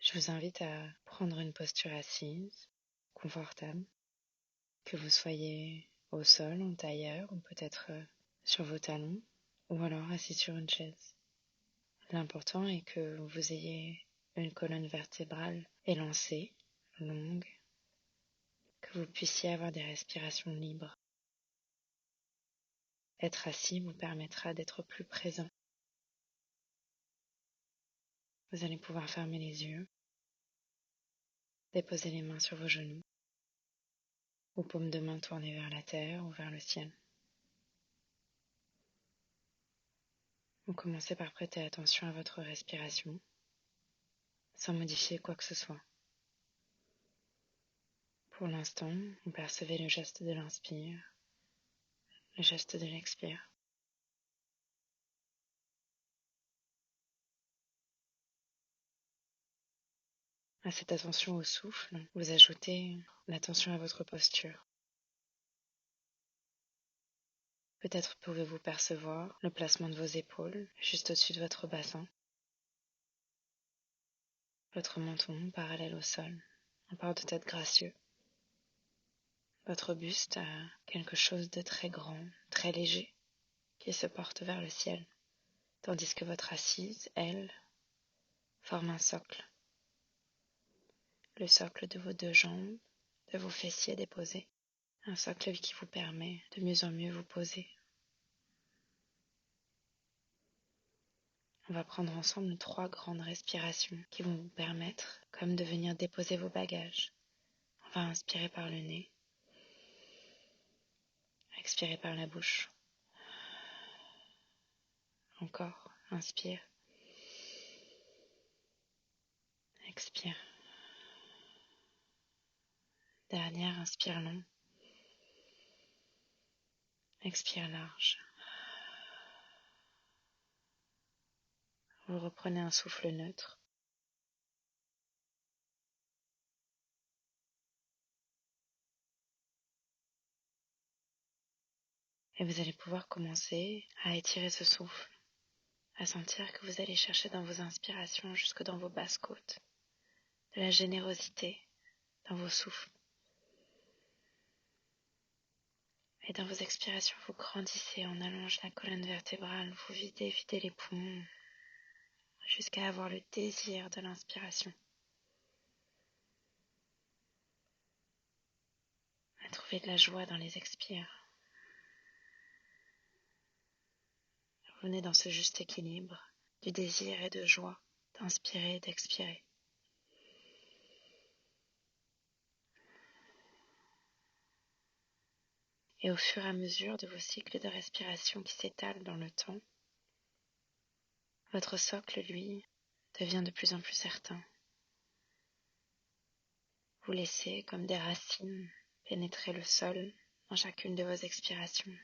Je vous invite à prendre une posture assise, confortable, que vous soyez au sol, en tailleur, ou peut-être sur vos talons, ou alors assis sur une chaise. L'important est que vous ayez une colonne vertébrale élancée, longue, que vous puissiez avoir des respirations libres. Être assis vous permettra d'être plus présent. Vous allez pouvoir fermer les yeux, déposer les mains sur vos genoux, ou paumes de main tournées vers la terre ou vers le ciel. Vous commencez par prêter attention à votre respiration, sans modifier quoi que ce soit. Pour l'instant, vous percevez le geste de l'inspire, le geste de l'expire. À cette attention au souffle, vous ajoutez l'attention à votre posture. Peut-être pouvez-vous percevoir le placement de vos épaules juste au-dessus de votre bassin, votre menton parallèle au sol, un port de tête gracieux. Votre buste a quelque chose de très grand, très léger, qui se porte vers le ciel, tandis que votre assise, elle, forme un socle. Le socle de vos deux jambes, de vos fessiers déposés. Un socle qui vous permet de mieux en mieux vous poser. On va prendre ensemble 3 grandes respirations qui vont vous permettre comme de venir déposer vos bagages. On va inspirer par le nez, expirer par la bouche. Encore, inspire, expire. Dernière, inspire long, expire large. Vous reprenez un souffle neutre. Et vous allez pouvoir commencer à étirer ce souffle, à sentir que vous allez chercher dans vos inspirations jusque dans vos basses côtes, de la générosité dans vos souffles. Et dans vos expirations, vous grandissez, on allonge la colonne vertébrale, vous videz les poumons, jusqu'à avoir le désir de l'inspiration. À trouver de la joie dans les expires. Vous venez dans ce juste équilibre du désir et de joie, d'inspirer et d'expirer. Et au fur et à mesure de vos cycles de respiration qui s'étalent dans le temps, votre socle, lui, devient de plus en plus certain. Vous laissez comme des racines pénétrer le sol dans chacune de vos expirations.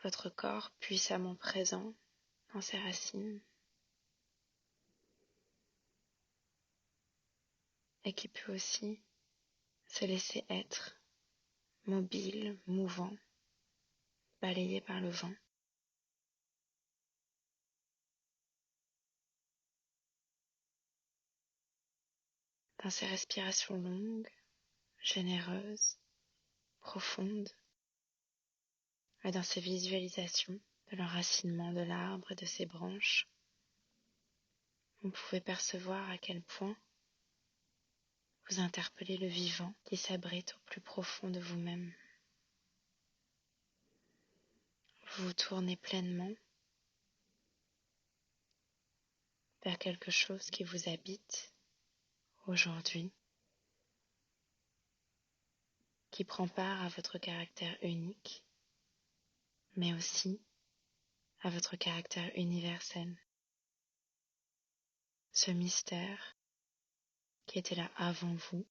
Votre corps puissamment présent dans ses racines et qui peut aussi se laisser être mobile, mouvant, balayé par le vent. Dans ces respirations longues, généreuses, profondes, et dans ces visualisations de l'enracinement de l'arbre et de ses branches, vous pouvez percevoir à quel point vous interpellez le vivant qui s'abrite au plus profond de vous-même. Vous vous tournez pleinement vers quelque chose qui vous habite aujourd'hui, qui prend part à votre caractère unique, mais aussi à votre caractère universel. Ce mystère qui était là avant vous,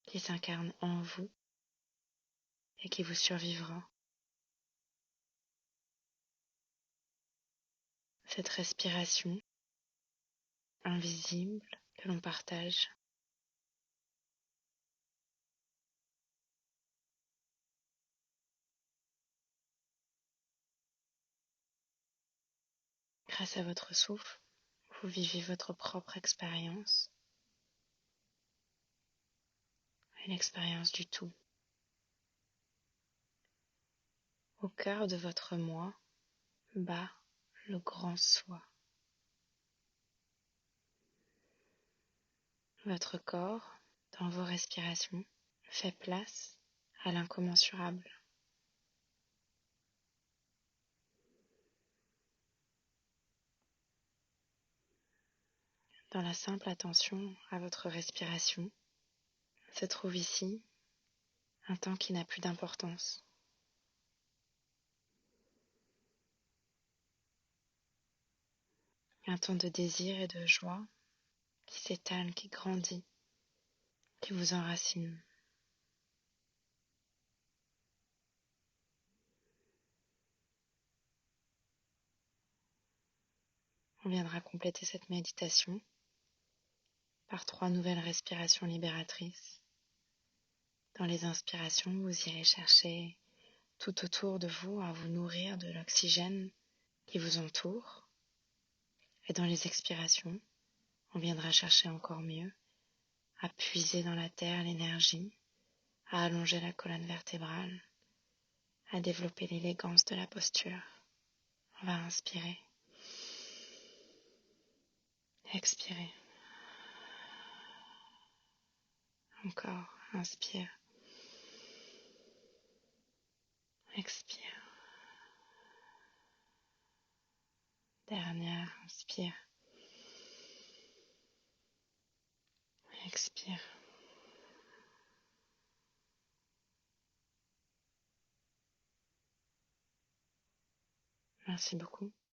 qui s'incarne en vous et qui vous survivra. Cette respiration invisible que l'on partage. Grâce à votre souffle, vous vivez votre propre expérience et l'expérience du tout. Au cœur de votre moi bat le grand soi. Votre corps, dans vos respirations, fait place à l'incommensurable. Dans la simple attention à votre respiration, se trouve ici un temps qui n'a plus d'importance. Un temps de désir et de joie qui s'étale, qui grandit, qui vous enracine. On viendra compléter cette méditation par 3 nouvelles respirations libératrices. Dans les inspirations, vous irez chercher tout autour de vous à vous nourrir de l'oxygène qui vous entoure. Et dans les expirations, on viendra chercher encore mieux à puiser dans la terre l'énergie, à allonger la colonne vertébrale, à développer l'élégance de la posture. On va inspirer, expirer. Encore, inspire, expire. Dernière, inspire, expire. Merci beaucoup.